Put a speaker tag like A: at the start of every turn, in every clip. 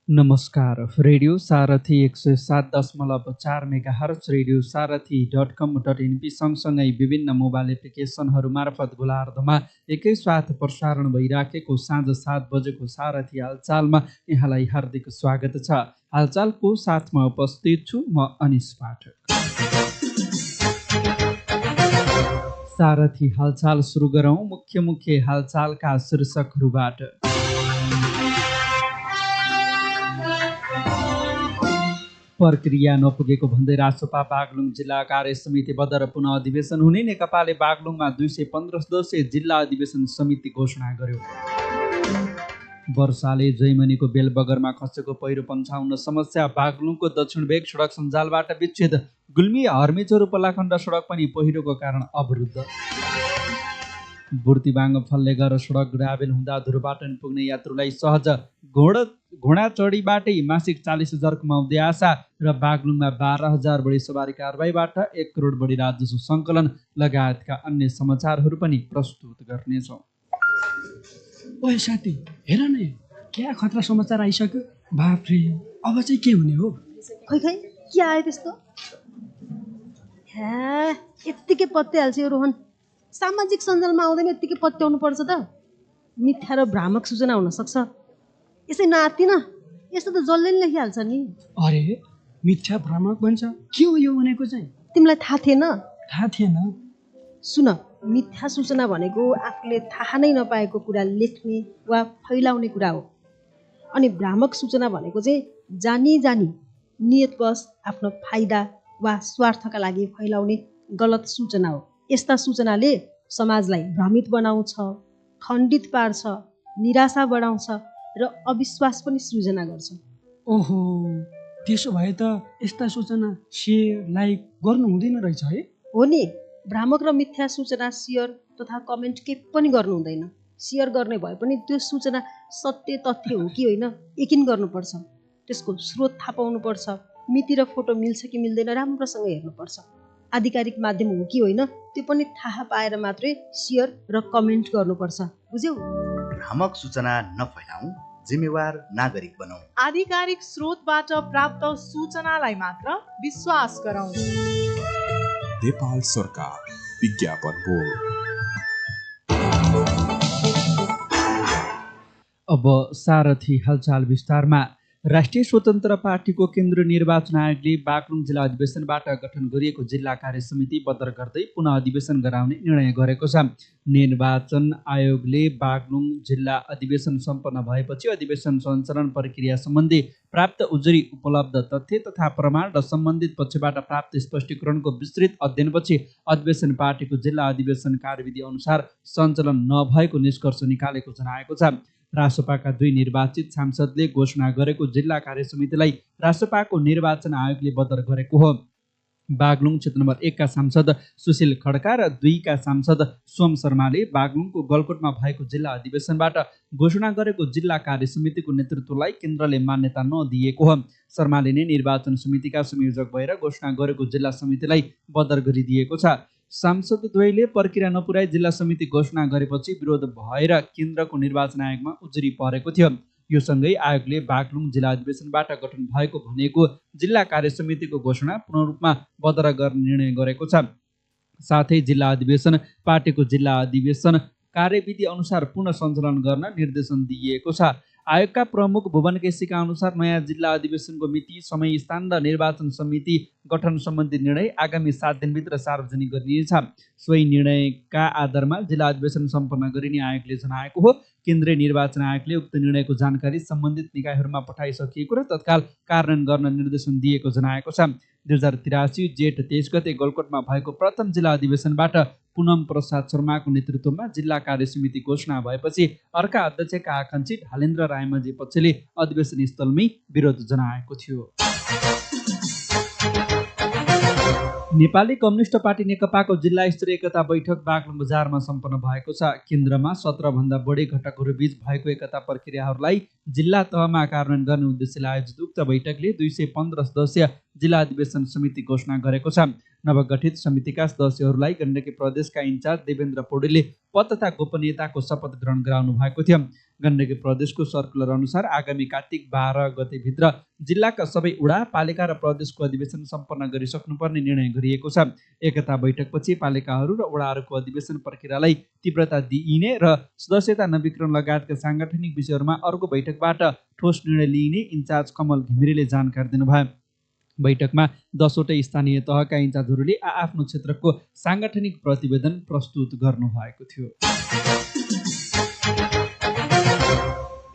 A: नमस्कार। रेडियो सारथी 107.4 megahertz, radio सारथी.com.np सँगसँगै विभिन्न मोबाइल एप्लिकेसनहरू मार्फत गोलार्धमा एकैसाथ प्रसारण भइराखेको साँझ 7 बजेको सारथी हालचालमा यहाँलाई हार्दिक स्वागत छ। हालचालको साथमा उपस्थित छु म अनिश पाठक। सारथी हालचाल सुरु गरौँ मुख्य हालचालका शीर्षकहरूबाट। प्रक्रिया नपुगेको भन्दै रासोपा बागलुङ जिल्ला कार्य समिति बदर पुनः अधिवेशन हुने। नेकपाले बागलुङमा 215 सदस्यीय जिल्ला अधिवेशन समिति घोषणा गर्यो। वर्षाले जैमनीको बेलबगरमा खसेको पहिरो पन्छाउन समस्या। बागलुङको दक्षिण भेग सडक सञ्जालबाट विच्छेद। गुल्मी हर्मेचोर उपलाखण्ड सडक पनि पहिरोको कारण अवरुद्ध। बुर्तिबाङ फल्लेगर सडक ग्राभेल हुँदा धुरपाटन पुग्ने यात्रुलाई सहज। घोडाचढीबाटै मासिक 40,000 कमाउँदै आशा। र बागलुङमा 12,000 बढी सवारी कारबाहीबाट 1 करोड बढी राजस्व सङ्कलन लगायतका अन्य समाचारहरू पनि प्रस्तुत गर्नेछौँ।
B: ओए साथी, हेर न, क्या खतरा समाचार आइसक्यो। बाफ्रे, अब चाहिँ के हुने हो?
C: खै के आयो त्यस्तो? यत्तिकै पत्याइहाल्छ यो रोहन। सामाजिक सञ्जालमा आउँदैन यत्तिकै पत्याउनु पर्छ त। मिथ्या र भ्रामक सूचना हुनसक्छ। यसै नातिन, यस्तो त जसले नि लेखिहाल्छ नि।
B: अरे, मिथ्या भ्रामक भन्छ? के हो यो भनेको चाहिँ?
C: तिमीलाई थाहा थिएन?
B: थाहा थिएन।
C: सुन, मिथ्या सूचना भनेको आफूले थाहा नै नपाएको कुरा लेख्ने वा फैलाउने कुरा हो। अनि भ्रामक सूचना भनेको चाहिँ जानी नियतवश आफ्नो फाइदा वा स्वार्थका लागि फैलाउने गलत सूचना हो। यस्ता सूचनाले समाजलाई भ्रमित बनाउँछ, खण्डित पार्छ, निराशा बढाउँछ र अविश्वास पनि सृजना गर्छ।
B: ओहो, त्यसो भए त यस्ता सूचना सेयर लाइक गर्नु हुँदैन रहेछ है?
C: हो नि, भ्रामक र मिथ्या सूचना सेयर तथा कमेन्ट के पनि गर्नु हुँदैन। सेयर गर्ने भए पनि त्यो सूचना सत्य तथ्य हो कि होइन यकिन गर्नुपर्छ। त्यसको स्रोत थाहा पाउनुपर्छ। मिति र फोटो मिल्छ कि मिल्दैन राम्रोसँग हेर्नुपर्छ। आधिकारिक माध्यम हो कि होइन त्यो पनि थाहा पाएर मात्रै सेयर र कमेन्ट गर्नुपर्छ। बुझ्यौ?
D: भ्रामक सूचना नफैलाऊ, जिम्मेवार नागरिक बनाऊ।
E: आधिकारिक स्रोतबाट प्राप्त सूचनालाई मात्र विश्वास गरौँ।
F: नेपाल सरकार विज्ञापन बोर्ड।
A: अब सारथी हालचाल विस्तारमा। राष्ट्रिय स्वतन्त्र पार्टीको केन्द्रीय निर्वाचन आयोगले बागलुङ जिल्ला अधिवेशनबाट गठन गरिएको जिल्ला कार्य समिति बदर गर्दै पुनः अधिवेशन गराउने निर्णय गरेको छ। निर्वाचन आयोगले बागलुङ जिल्ला अधिवेशन सम्पन्न भएपछि अधिवेशन सञ्चालन प्रक्रिया सम्बन्धी प्राप्त उजुरी, उपलब्ध तथ्य तथा प्रमाण र सम्बन्धित पक्षबाट प्राप्त स्पष्टीकरणको विस्तृत अध्ययनपछि अधिवेशन पार्टीको जिल्ला अधिवेशन कार्यविधि अनुसार सञ्चालन नभएको निष्कर्ष निकालेको जनाएको छ। रासोपाका 2 निर्वाचित सांसदले घोषणा गरेको जिल्ला कार्य समितिलाई रासोपाको निर्वाचन आयोगले बदर गरेको हो। बागलुङ क्षेत्र नम्बर 1 का सांसद सुशील खड्का र 2 का सांसद सोम शर्माले बागलुङको गलकोटमा भएको जिल्ला अधिवेशनबाट घोषणा गरेको जिल्ला कार्य समितिको नेतृत्वलाई केन्द्रले मान्यता नदिएको हो। शर्माले नै निर्वाचन समितिका संयोजक भएर घोषणा गरेको जिल्ला समितिलाई बदर गरिदिएको छ। सांसदद्वयले प्रक्रिया नपुर्याई जिल्ला समिति घोषणा गरेपछि विरोध भएर केन्द्रको निर्वाचन आयोगमा उजुरी परेको थियो। यो सँगै आयोगले बागलुङ जिल्ला अधिवेशनबाट गठन भएको भनेको जिल्ला कार्य समितिको घोषणा पूर्ण रूपमा बदर गर्ने निर्णय गरेको छ। साथै जिल्ला अधिवेशन पार्टीको जिल्ला अधिवेशन कार्यविधि अनुसार पुनः सञ्चालन गर्न निर्देशन दिइएको छ। आयोगका प्रमुख भुवन केसीका अनुसार नयाँ जिल्ला अधिवेशनको मिति, समय, स्थान र निर्वाचन समिति गठन सम्बन्धी निर्णय आगामी 7 दिनभित्र सार्वजनिक गरिनेछ। सोही निर्णयका आधारमा जिल्ला अधिवेशन सम्पन्न गरिने आयोगले जनाएको हो। केन्द्रीय निर्वाचन आयोगले उक्त निर्णयको जानकारी सम्बन्धित निकायहरूमा पठाइसकिएको र तत्काल कार्यान्वयन गर्न निर्देशन दिएको जनाएको छ। 2083 जेठ 23 गते गलकोटमा भएको प्रथम जिल्ला अधिवेशनबाट पुनम प्रसाद शर्माको नेतृत्वमा जिल्ला कार्य समिति घोषणा भएपछि अर्का अध्यक्षका आकाङ्क्षी ढालेन्द्र रायमाझी पक्षले अधिवेशन स्थलमै विरोध जनाएको थियो। नेपाली कम्युनिस्ट पार्टी नेकपाको जिल्ला स्तरीय एकता बैठक बागलुङ बजारमा सम्पन्न भएको छ। केन्द्रमा 17 भन्दा बढी घटकहरू बीच भएको एकता प्रक्रियाहरूलाई जिल्ला तहमा कार्यान्वयन गर्ने उद्देश्यले आयोजित उक्त बैठकले 215 सदस्यीय जिल्ला अधिवेशन समिति घोषणा गरेको छ। नवगठित समितिका सदस्यहरूलाई गण्डकी प्रदेशका इन्चार्ज देवेन्द्र पौडेलले पद तथा गोपनीयताको शपथ ग्रहण गराउनु भएको थियो। गण्डकी प्रदेशको सर्कुलर अनुसार आगामी कार्तिक 12 गतेभित्र जिल्लाका सबै वडा पालिका र प्रदेशको अधिवेशन सम्पन्न गरिसक्नुपर्ने निर्णय गरिएको छ। एकता बैठकपछि पालिकाहरू र वडाहरूको अधिवेशन प्रक्रियालाई तीव्रता दिइने र सदस्यता नवीकरण लगायतका साङ्गठनिक विषयहरूमा अर्को बैठकबाट ठोस निर्णय लिइने इन्चार्ज कमल घिमिरेले जानकारी दिनुभयो। बैठकमा 10वटै स्थानीय तहका इन्चार्जहरूले आफ्नो क्षेत्रको साङ्गठनिक प्रतिवेदन प्रस्तुत गर्नुभएको थियो।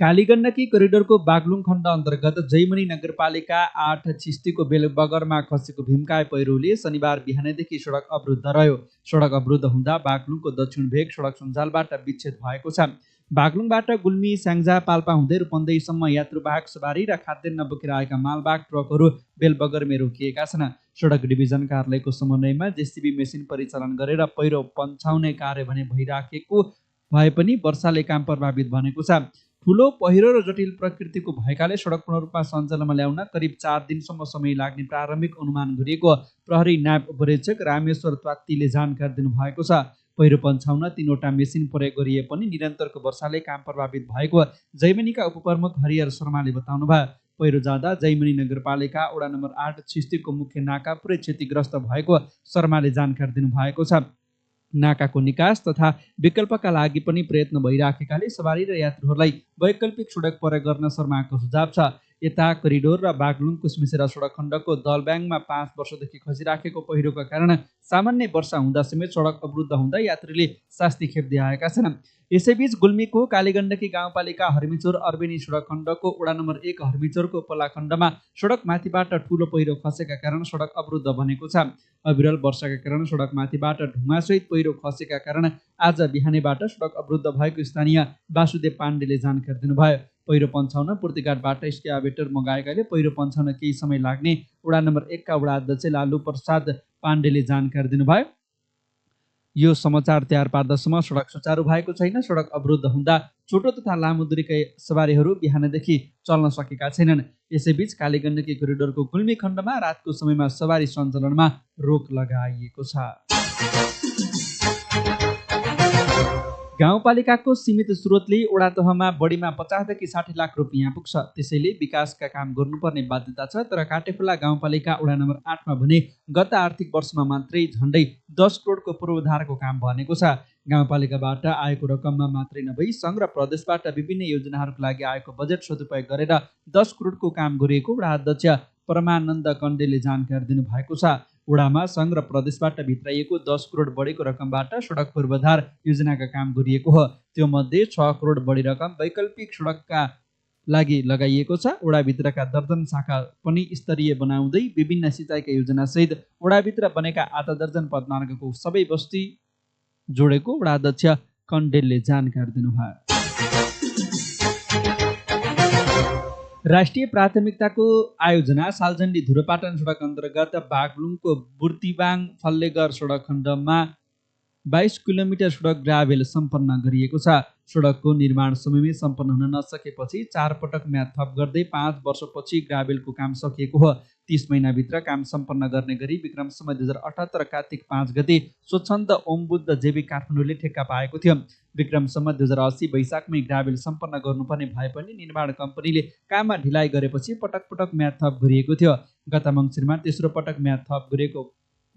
A: कालीगण्डकी करिडोरको बागलुङ खण्ड अन्तर्गत जैमनी नगरपालिका 8 छिस्तीको बेलबगरमा खसेको भीमकाय पहिरोले शनिबार बिहानैदेखि सडक अवरुद्ध रह्यो। सडक अवरुद्ध हुँदा बागलुङको दक्षिण भेग सडक सञ्जालबाट विच्छेद भएको छ। बागलुङबाट गुल्मी स्याङ्जा पाल्पा हुँदै रूपन्देहीसम्म यात्रुवाहक सवारी र खाद्यान्न बोकेर आएका मालवाहक ट्रकहरू बेलबगरमै रोकिएका छन्। सडक डिभिजन कार्यालयको समन्वयमा जेसीबी मेसिन परिचालन गरेर पहिरो पन्छाउने कार्य भने भइराखेको भए पनि वर्षाले काम प्रभावित बनेको छ। ठुलो पहिरो र जटिल प्रकृतिको भएकाले सडक पूर्ण रूपमा सञ्चालनमा ल्याउन करिब 4 दिनसम्म समय लाग्ने प्रारम्भिक अनुमान गरिएको प्रहरी नायब उपरीक्षक रामेश्वर त्वात्तीले जानकारी दिनुभएको छ। पहिरो पन्छाउन 3वटा मेसिन प्रयोग गरिए पनि निरन्तरको वर्षाले काम प्रभावित भएको जैमनीका उपप्रमुख हरिहर शर्माले बताउनुभयो। पहिरो जाँदा जैमनी नगरपालिका वडा नम्बर 8 छिस्तीको मुख्य नाका पुरै क्षतिग्रस्त भएको शर्माले जानकारी दिनुभएको छ। नाकाको निकास तथा विकल्पका लागि पनि प्रयत्न भइराखेकाले सवारी र यात्रुहरूलाई वैकल्पिक सडक प्रयोग गर्न शर्माको सुझाव छ। यता करिडोर र बागलुङ कुसमिसेरा सडक खण्डको दलब्याङमा 5 वर्षदेखि खसिराखेको पहिरोका कारण सामान्य वर्षा हुँदा समेत सडक अवरुद्ध हुँदा यात्रीले शास्ति खेप्दै आएका छन्। यसैबीच गुल्मीको कालीगण्डकी गाउँपालिका हर्मिचोर अर्बेनी सडक खण्डको वडा नम्बर 1 हर्मिचोरको पल्ला खण्डमा सडक माथिबाट ठूलो पहिरो खसेका कारण सडक अवरुद्ध बनेको छ। अविरल वर्षाका कारण सडक माथिबाट ढुङ्गासहित पहिरो खसेका कारण आज बिहानैबाट सडक अवरुद्ध भएको स्थानीय वासुदेव पाण्डेले जानकारी दिनुभयो। पहिरो पन्छाउन पूर्तिघाटबाट स्क्याभेटर मगाएकाले पहिरो पन्छाउन केही समय लाग्ने वडा नम्बर 1 का वडा अध्यक्ष लालु प्रसाद पाण्डेले जानकारी दिनुभयो। यो समाचार तयार पार्दासम्म सडक सुचारू भएको छैन। सडक अवरुद्ध हुँदा छोटो तथा लामो दूरीका सवारीहरू बिहानदेखि चल्न सकेका छैनन्। यसैबीच कालीगण्डकी करिडोरको गुल्मी खण्डमा रातको समयमा सवारी सञ्चालनमा रोक लगाइएको छ। गाउँपालिकाको सीमित स्रोतले वडा तहमा बढीमा 50 देखि 60 लाख रुपियाँ पुग्छ। त्यसैले विकासका काम गर्नुपर्ने बाध्यता छ। तर काटेखोला गाउँपालिका वडा नम्बर 8 मा भने गत आर्थिक वर्षमा मात्रै झन्डै 10 करोडको पूर्वाधारको काम बनेको छ। गाउँपालिकाबाट आएको रकममा मात्रै नभई सङ्घ र प्रदेशबाट विभिन्न योजनाहरूका लागि आएको बजेट सदुपयोग गरेर 10 करोडको काम गरिएको वडा अध्यक्ष परमानन्द कण्डेले जानकारी दिनुभएको छ। वडामा सङ्घ र प्रदेशबाट भित्राइएको 10 करोड बढेको रकमबाट सडक पूर्वाधार योजनाका काम गरिएको हो। त्यो मध्ये 6 करोड बढी रकम वैकल्पिक सडकका लागि लगाइएको छ। वडाभित्रका दर्जन शाखा पनि स्तरीय बनाउँदै विभिन्न सिँचाइका योजनासहित वडाभित्र बनेका आधा दर्जन पदमार्गको सबै बस्ती जोडेको वडा अध्यक्ष कण्डेलले जानकारी दिनुभयो। राष्ट्रिय प्राथमिकताको आयोजना सालजण्डी धुरोपाटन सडक अन्तर्गत बागलुङको बुर्तिबाङ फल्लेगर सडक खण्डमा 22 किलोमिटर सडक ग्राभेल सम्पन्न गरिएको छ। सडकको निर्माण समयमै सम्पन्न हुन नसकेपछि 4 पटक म्याद थप गर्दै 5 वर्षपछि ग्राभेलको काम सकिएको हो। 30 महिनाभित्र काम सम्पन्न गर्ने गरी विक्रम सम्वत 2078 कार्तिक 5 गते स्वच्छन्द ओम बुद्ध जैविक काठमाडौँले ठेक्का पाएको थियो। विक्रम सम्वत 2080 वैशाखमै ग्राभेल सम्पन्न गर्नुपर्ने भए पनि निर्माण कम्पनीले काममा ढिलाइ गरेपछि पटक पटक म्याद थप गरिएको थियो। गत मङ्सिरमा तेस्रो पटक म्याद थप गरेको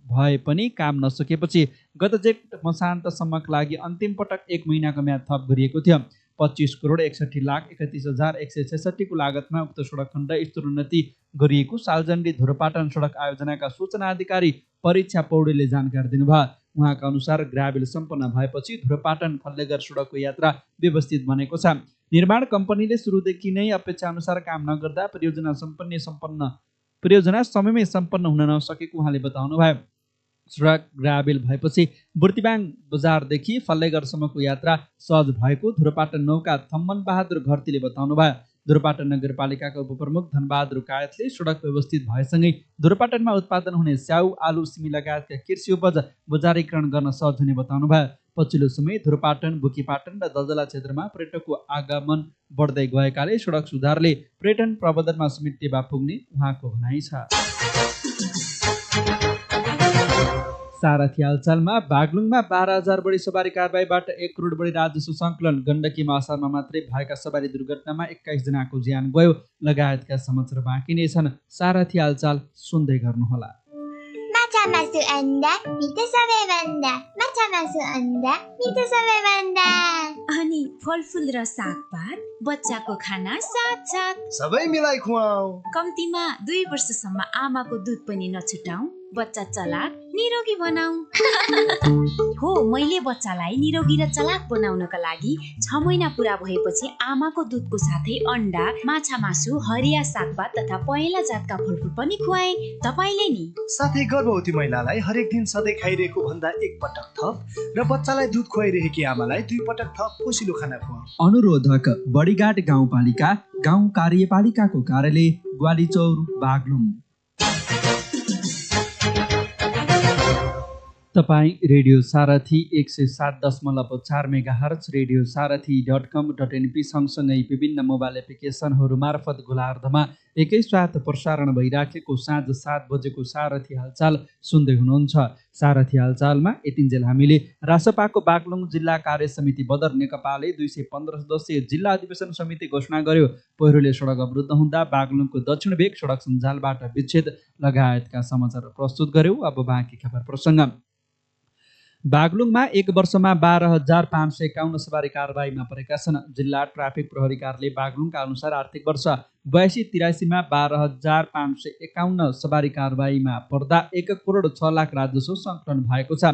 A: भए पनि काम नसकेपछि गत जेठ मसान्तसम्मका लागि अन्तिम पटक 1 महिनाको म्याद थप गरिएको थियो। 25 करोड 61 लाख 31,166 को लागतमा उक्त सडक खण्ड स्तरोन्नति गरिएको सालजण्डी धुरोपाटन सडक आयोजनाका सूचना अधिकारी परीक्षा पौडेलले जानकारी दिनुभयो। उहाँका अनुसार ग्राभेल सम्पन्न भएपछि धुरोपाटन फल्लेगर सडकको यात्रा व्यवस्थित बनेको छ। निर्माण कम्पनीले सुरुदेखि नै अपेक्षा अनुसार काम नगर्दा परियोजना समयमै सम्पन्न हुन नसकेको उहाँले बताउनुभयो। सडक ग्राभेल भएपछि बुर्तिबाङ बजारदेखि फल्लेगरसम्मको यात्रा सहज भएको धुरोपाटन नौका थम्मन बहादुर घरतीले बताउनुभयो। धुरोपाटन नगरपालिकाका उपप्रमुख धनबहादुर कायतले सडक व्यवस्थित भएसँगै धुरोपाटनमा उत्पादन हुने स्याउ, आलु, सिमी लगायतका कृषि उपज बजारीकरण गर्न सहज हुने बताउनुभयो। पछिल्लो समय धुरोपाटन, बुकीपाटन र दलदला क्षेत्रमा पर्यटकको आगमन बढ्दै गएकाले सडक सुधारले पर्यटन प्रबन्धनमा समेत टेवा पुग्ने उहाँको भनाइ छ। सारथी हालचालमा बागलुङमा 12,000 बढी सवारी कारबाहीबाट 1 करोड बढी राजस्व सङ्कलन। गण्डकीमा असारमा मात्रै भएका सवारी दुर्घटनामा 21 जनाको ज्यान गयो लगायतका समाचार बाँकी नै छन्। सारथी हालचाल सुन्दै गर्नुहोला।
G: माछा मासु अन्डा मिठो सबैभन्दा, माछा मासु अन्डा मिठो सबैभन्दा।
H: अनि फलफुल र सागपात, बच्चाको खाना साथ
I: सबै मिलाई खुवाऊ।
H: कम्तीमा 2 वर्षसम्म आमाको दुध पनि नछुटाऊ। बच्चा चलाक निरोगी बनाऊ। हो, मैले बच्चालाई निरोगी र चलाक बनाउनका लागि 6 महिना पुरा भएपछि आमाको दुधको साथै अन्डा, माछा मासु, हरिया सागपात तथा पहेँला जातका फलफुल पनि खुवाए। तपाईले नि?
I: साथै गर्भवती महिलालाई हरेक दिन सधैँ खाइरहेको भन्दा 1 पटक थप र बच्चालाई दुध खुवाइरहेकी आमालाई 2 पटक थप पोसिलो खाना खुवाऊ।
A: अनुरोधक बडीघाट गाउँपालिका, गाउँ कार्यपालिकाको कार्यालय, ग्वालीचौर, बागलुङ। तपाईँ रेडियो सारथी 107.4 मेगाहर्ज, रेडियो सारथी.com.np सँगसँगै विभिन्न मोबाइल एप्लिकेसनहरू मार्फत गोलार्धमा एकैसाथ प्रसारण भइराखेको साँझ 7 बजेको सारथी हालचाल सुन्दै हुनुहुन्छ। सारथी हालचालमा यतिन्जेल हामीले रासपाको बागलुङ जिल्ला कार्य समिति बदर नेकपाले 215 सदस्यीय जिल्ला अधिवेशन समिति घोषणा गर्यो। पहिरोले सडक अवरुद्ध हुँदा बागलुङको दक्षिण भेग सडक सञ्जालबाट विच्छेद लगायतका समाचार प्रस्तुत गर्यो। अब बाँकी खबर प्रसङ्ग। बागलुङमा 1 वर्षमा 12,551 सवारी कारबाहीमा परेका छन्। जिल्ला ट्राफिक प्रहरी कार्यालय बागलुङका अनुसार आर्थिक वर्ष 82-83मा 12,551 सवारी कारबाहीमा पर्दा 1 करोड 6 लाख राजस्व सङ्कलन भएको छ।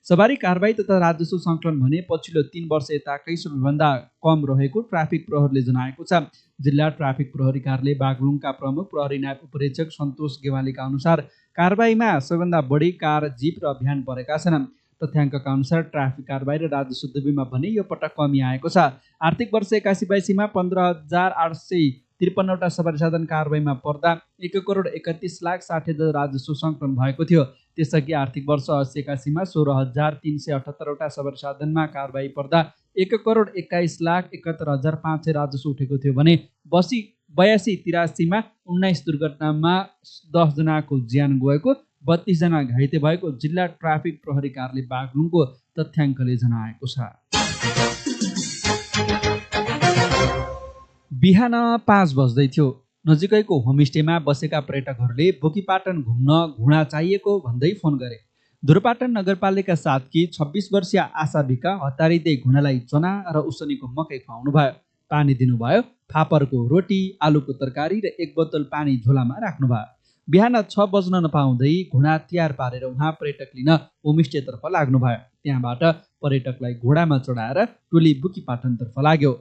A: सवारी कारबाही तथा राजस्व सङ्कलन भने पछिल्लो 3 वर्ष यताकै सबैभन्दा कम रहेको ट्राफिक प्रहरीले जनाएको छ। जिल्ला ट्राफिक प्रहरी कार्यालय बागलुङका प्रमुख प्रहरी नायब उपरीक्षक सन्तोष गेवालीका अनुसार कारबाहीमा सबैभन्दा बढी कार, जीप र भ्यान परेका छन्। तथ्याङ्कका अनुसार ट्राफिक कारबाही र राजस्व दुवैमा भने यो पटक कमी आएको छ। आर्थिक वर्ष 81-82मा 15,853 सवारी साधन कारबाहीमा पर्दा 1 करोड 31 लाख 60 हजार राजस्व सङ्कलन भएको थियो। त्यसअघि आर्थिक वर्ष 80-81मा 16,378 सवारी साधनमा कारबाही पर्दा 1 करोड 21 लाख 71 हजार 500 राजस्व उठेको थियो भने 82-83मा 19 दुर्घटनामा 10 जनाको ज्यान गएको, 32 जना घाइते भएको जिल्ला ट्राफिक प्रहरी कार्यालय बागलुङको तथ्याङ्कले जनाएको छ। बिहान 5 बज्दै थियो। नजिकैको होमस्टेमा बसेका पर्यटकहरूले बोकीपाटन घुम्न घुँडा चाहिएको भन्दै फोन गरे। धुरपाटन नगरपालिका 7 की 26 वर्षीय आशा भिका हतारिँदै घुँडालाई चना र उसनीको मकै खुवाउनु भयो। पानी दिनुभयो, फापरको रोटी, आलुको तरकारी र 1 बोतल पानी झोलामा राख्नुभयो। बिहान 6 बज्न नपाउँदै घुँडा तयार पारेर उहाँ पर्यटक लिन होमस्टेतर्फ लाग्नुभयो। त्यहाँबाट पर्यटकलाई घोडामा चढाएर टोली बुकीपाटनतर्फ लाग्यो।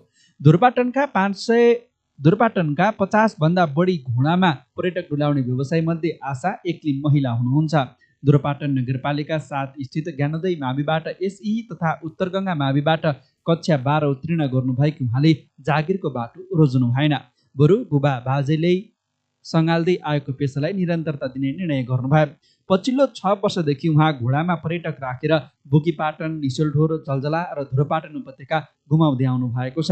A: धुरपाटनका 50 भन्दा बढी घोडामा पर्यटक डुलाउने व्यवसायमध्ये आशा एक्लै महिला हुनुहुन्छ। धुरपाटन नगरपालिका 7 स्थित ज्ञानोदय माविबाट एसई तथा उत्तर गङ्गा माविबाट कक्षा 12 उत्तीर्ण गर्नुभएकी उहाँले जागिरको बाटो रोज्नु भएन, बरु बुबा बाजेले सँगाल्दै आएको पेसालाई निरन्तरता दिने निर्णय गर्नुभयो। पछिल्लो 6 वर्षदेखि उहाँ घोडामा पर्यटक राखेर बोकीपाटन, निशोलढोर, जलजला र धुरपाटन उपत्यका घुमाउँदै आउनु भएको छ।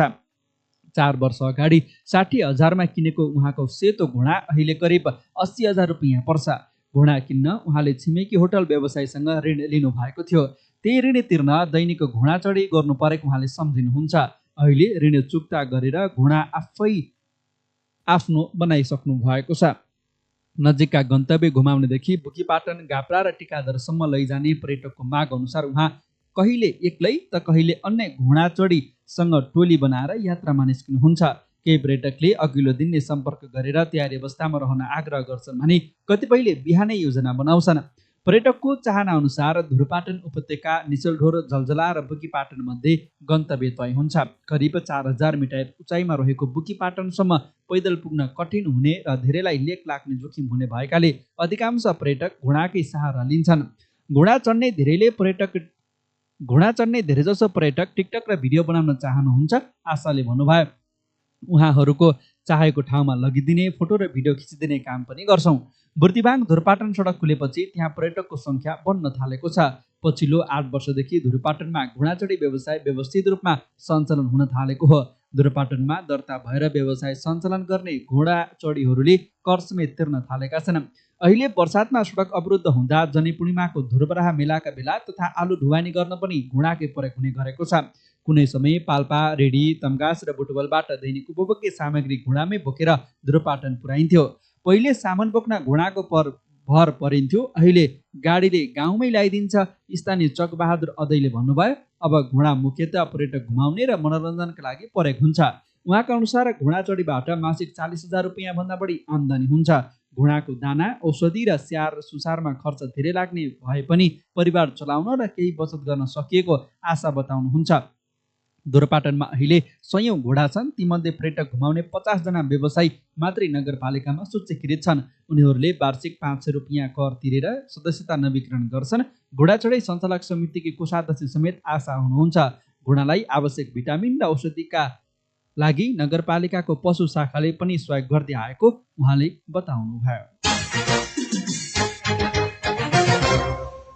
A: 4 वर्ष अगाडि 60,000मा किनेको उहाँको सेतो घोडा अहिले करिब 80,000 रुपियाँ पर्छ। घोडा किन्न उहाँले छिमेकी होटल व्यवसायीसँग ऋण लिनुभएको थियो। त्यही ऋण तिर्न दैनिक घोडा चढी गर्नु परेको उहाँले सम्झिनुहुन्छ। अहिले ऋण चुक्ता गरेर घोडा आफै आफ्नो बनाइसक्नु भएको छ। नजिकका गन्तव्य घुमाउनेदेखि बुकीपाटन, गाप्रा र टिकादरसम्म लैजाने पर्यटकको माग अनुसार उहाँ कहिले एक्लै त कहिले अन्य घोडा चढीसँग टोली बनाएर यात्रामा निस्किनुहुन्छ। केही पर्यटकले अघिल्लो दिन नै सम्पर्क गरेर तयारी अवस्थामा रहन आग्रह गर्छन् भने कतिपयले बिहानै योजना बनाउँछन्। पर्यटकको चाहना अनुसार धुरपाटन उपत्यका, निचलढोर, जलजला र बुकीपाटन मध्ये गन्तव्य तय हुन्छ। करिब 4,000 मिटर उचाइमा रहेको बुकीपाटनसम्म पैदल पुग्न कठिन हुने र धेरैलाई लेक लाग्ने जोखिम हुने भएकाले अधिकांश पर्यटक घोडाकै सहारा लिन्छन्। घोडा चढ्ने धेरैजसो पर्यटक टिकटक र भिडियो बनाउन चाहनुहुन्छ। आशाले भन्नुभयो, उहाँहरूको चाहेको ठाउँमा लगिदिने, फोटो र भिडियो खिचिदिने काम पनि गर्छौँ। बुर्तिवाङ धुरपाटन सडक खुलेपछि त्यहाँ पर्यटकको सङ्ख्या बढ्न थालेको छ। पछिल्लो 8 वर्षदेखि धुरपाटनमा घोडाचढी व्यवसाय व्यवस्थित रूपमा सञ्चालन हुन थालेको हो। दुर्घटनामा दर्ता भएर व्यवसाय सञ्चालन गर्ने घोडा चढीहरूले कर समेत तिर्न थालेका छन्। अहिले बर्सातमा सडक अवरुद्ध हुँदा जनी पूर्णिमाको धुरबराह मेलाका बेला तथा आलु ढुवानी गर्न पनि घुँडाकै प्रयोग हुने गरेको छ। कुनै समय पाल्पा, रेडी, तम्गास र बुटबलबाट दैनिक उपभोग्य सामग्री घुँडामै बोकेर धुरपाटन पुर्याइन्थ्यो। पहिले सामान बोक्न घुँडाको भर परिन्थ्यो, अहिले गाडीले गाउँमै ल्याइदिन्छ। स्थानीय चकबहादुर अदैले भन्नुभयो, अब घुँडा मुख्यतः पर्यटक घुमाउने र मनोरञ्जनका लागि प्रयोग हुन्छ। उहाँका अनुसार घुँडा चढीबाट मासिक 40,000 रुपियाँ भन्दा बढी आम्दानी हुन्छ। घुँडाको दाना, औषधि र स्याहार सुसारमा खर्च धेरै लाग्ने भए पनि परिवार चलाउन र केही बचत गर्न सकिएको आशा बताउनुहुन्छ। धुरपाटनमा अहिले 100औं घोडा छन्। तीमध्ये पर्यटक घुमाउने 50 जना व्यवसायी मात्रै नगरपालिकामा सूचीकृत छन्। उनीहरूले वार्षिक 500 रुपियाँ कर तिरेर सदस्यता नवीकरण गर्छन्। घोडा चढाइ सञ्चालक समितिकी कोषाध्यक्ष समेत आशा हुनुहुन्छ। घोडालाई आवश्यक भिटामिन र औषधिका लागि नगरपालिकाको पशु शाखाले पनि सहयोग गर्दै आएको उहाँले बताउनुभयो।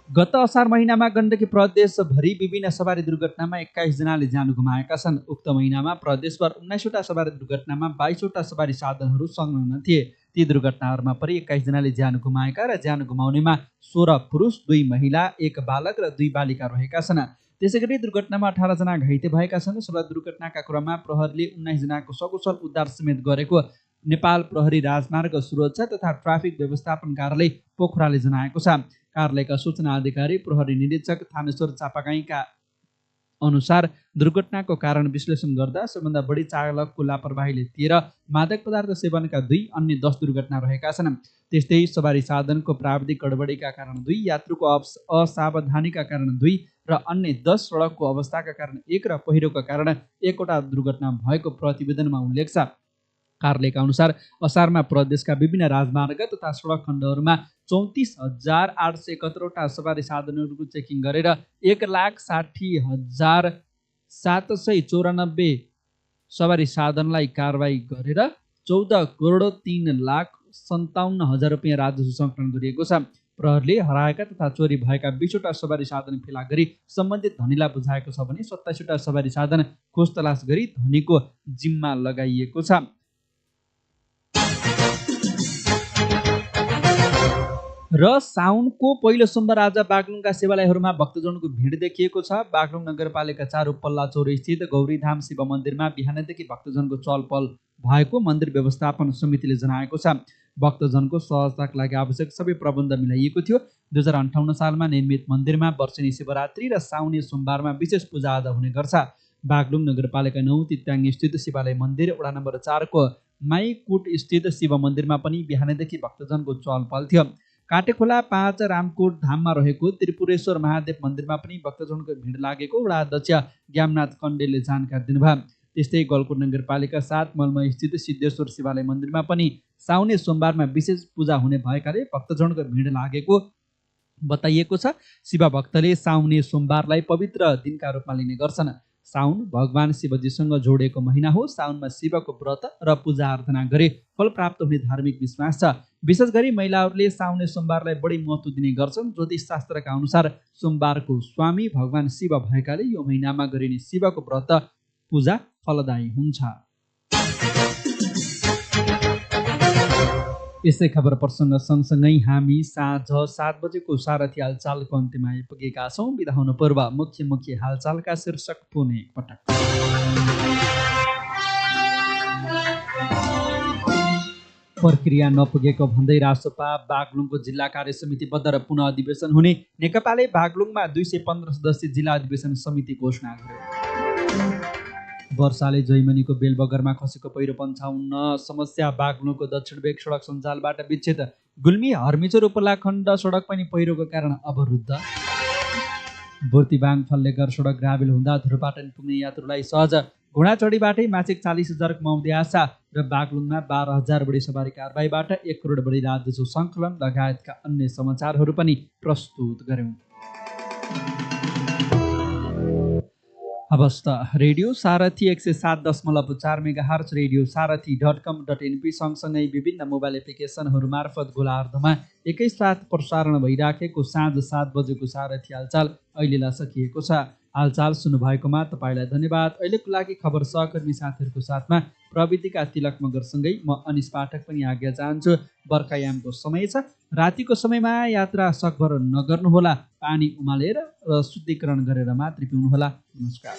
A: गत असार महिनामा गण्डकी प्रदेशभरि विभिन्न सवारी दुर्घटनामा 21 जनाले ज्यान गुमाएका छन्। उक्त महिनामा प्रदेशभर 19वटा सवारी दुर्घटनामा 22वटा सवारी साधनहरू संलग्न थिए। ती दुर्घटनाहरूमा परि 21 जनाले ज्यान गुमाएका र ज्यान गुमाउनेमा 16 पुरुष, 2 महिला, 1 बालक र 2 बालिका रहेका छन्। त्यसैगरी दुर्घटनामा 18 जना घाइते भएका छन्। सडक दुर्घटनाका क्रममा प्रहरीले 19 जनाको सकुशल उद्धार समेत गरेको नेपाल प्रहरी राजमार्ग सुरक्षा तथा ट्राफिक व्यवस्थापन कार्यालय पोखराले जनाएको छ। कार्यालयका सूचना अधिकारी प्रहरी निरीक्षक थानेश्वर चापागाईका अनुसार दुर्घटनाको कारण विश्लेषण गर्दा सबभन्दा बढी चालकको लापरवाहीले 13, मादक पदार्थ सेवनका 2, अन्य 10 दुर्घटना रहेका छन्। त्यस्तै सवारी साधनको प्राविधिक गडबडीका कारण 2, यात्रुको असावधानीका कारण 2 र अन्य 10, सडकको अवस्थाका कारण 1 र पहिरोका कारण 1वटा दुर्घटना भएको प्रतिवेदनमा उल्लेख छ। कार्यालयका अनुसार असारमा प्रदेशका विभिन्न राजमार्ग तथा सडक खण्डहरूमा 34,871वटा सवारी साधनहरूको चेकिङ गरेर 1,60,794 सवारी साधनलाई कारवाही गरेर 14,03,57,000 रुपियाँ राजस्व सङ्कलन गरिएको छ। प्रहरीले हराएका तथा चोरी भएका 20वटा सवारी साधन फेला गरी सम्बन्धित धनीलाई बुझाएको छ भने 27वटा सवारी साधन खोजतलास गरी धनीको जिम्मा लगाइएको छ। र साउनको पहिलो सोमबार आज बागलुङका शिवालयहरूमा भक्तजनको भिड देखिएको छ। बागलुङ नगरपालिका 4 उपल्ला चौर स्थित गौरीधाम शिव मन्दिरमा बिहानैदेखि भक्तजनको चहलपहल भएको मन्दिर व्यवस्थापन समितिले जनाएको छ। भक्तजनको सहजताका लागि आवश्यक सबै प्रबन्ध मिलाइएको थियो। 2058 सालमा निर्मित मन्दिरमा वर्षेनी शिवरात्रि र साउने सोमबारमा विशेष पूजाआजा हुने गर्छ। बागलुङ नगरपालिका 9 तित्याङ स्थित शिवालय मन्दिर, वडा नम्बर 4 को माईकुट स्थित शिव मन्दिरमा पनि बिहानैदेखि भक्तजनको चहलपहल थियो। काटेखोला 5 रामकोट धाममा रहेको त्रिपुरेश्वर महादेव मन्दिरमा पनि भक्तजनको भिड लागेको वडा अध्यक्ष ज्ञामनाथ कण्डेलले जानकारी दिनुभयो। त्यस्तै गलकुट नगरपालिका 7 मलमा स्थित सिद्धेश्वर शिवालय मन्दिरमा पनि साउने सोमबारमा विशेष पूजा हुने भएकाले भक्तजनको भिड लागेको बताइएको छ। शिव भक्तले साउने सोमबारलाई पवित्र दिनका रूपमा लिने गर्छन्। साउन भगवान शिवजीसँग जोडिएको महिना हो। साउनमा शिवको व्रत र पूजा आराधना गरे फल प्राप्त हुने धार्मिक विश्वास छ। विशेष गरी महिलाहरूले साउने सोमबारलाई बढी महत्त्व दिने गर्छन्। ज्योतिष शास्त्रका अनुसार सोमबारको स्वामी भगवान शिव भएकाले यो महिनामा गरिने शिवको व्रत पूजा फलदायी हुन्छ। यसै खबर प्रसङ्ग सँगसँगै हामी साँझ 7 बजेको सारथी हालचालको अन्त्यमा आइपुगेका छौँ। बिदा हुनु पूर्व मुख्य मुख्य हालचालका शीर्षक पुनः एकपटक। प्रक्रिया नपुगेको भन्दै रासोपा बागलुङको जिल्ला कार्य समिति बद्ध र पुनः अधिवेशन हुने। नेकपाले बागलुङमा 215 सदस्यीय जिल्ला अधिवेशन समिति घोषणा गर्यो। वर्षाले जैमनीको बेलबगरमा खसेको पहिरो 55 समस्या। बागलुङको दक्षिण भेग सडक सञ्जालबाट विच्छेद। गुल्मी हर्मिचोर उपल्ला खण्ड सडक पनि पहिरोको कारण अवरुद्ध। बुर्तिबाङ फल्लेगर सडक ग्राभेल हुँदा धुरपाटन पुग्ने यात्रुलाई सहज। घोडा चढीबाटै मासिक 40,000 कमाउँदै आशा र बागलुङमा 12,000 बढी सवारी कारबाहीबाट 1 करोड बढी राजस्व सङ्कलन लगायतका अन्य समाचारहरू पनि प्रस्तुत गर्यौँ। अवस्था रेडियो सारथी 107.4 मेगाहर्ज, रेडियो सारथी.com.np सँगसँगै विभिन्न मोबाइल एप्लिकेसनहरू मार्फत गोलार्धमा एकैसाथ प्रसारण भइराखेको साँझ 7 बजेको सारथी हालचाल अहिलेलाई सकिएको छ। हालचाल सुन्नुभएकोमा तपाईँलाई धन्यवाद। अहिलेको लागि खबर सहकर्मी साथीहरूको साथमा प्रविधिका तिलक मगरसँगै म अनिस पाठक पनि आज्ञा चाहन्छु। बर्खायामको समय छ। रातिको समयमा यात्रा सकभर नगर्नुहोला। पानी उमालेर र शुद्धिकरण गरेर मात्रै पिउनुहोला। नमस्कार।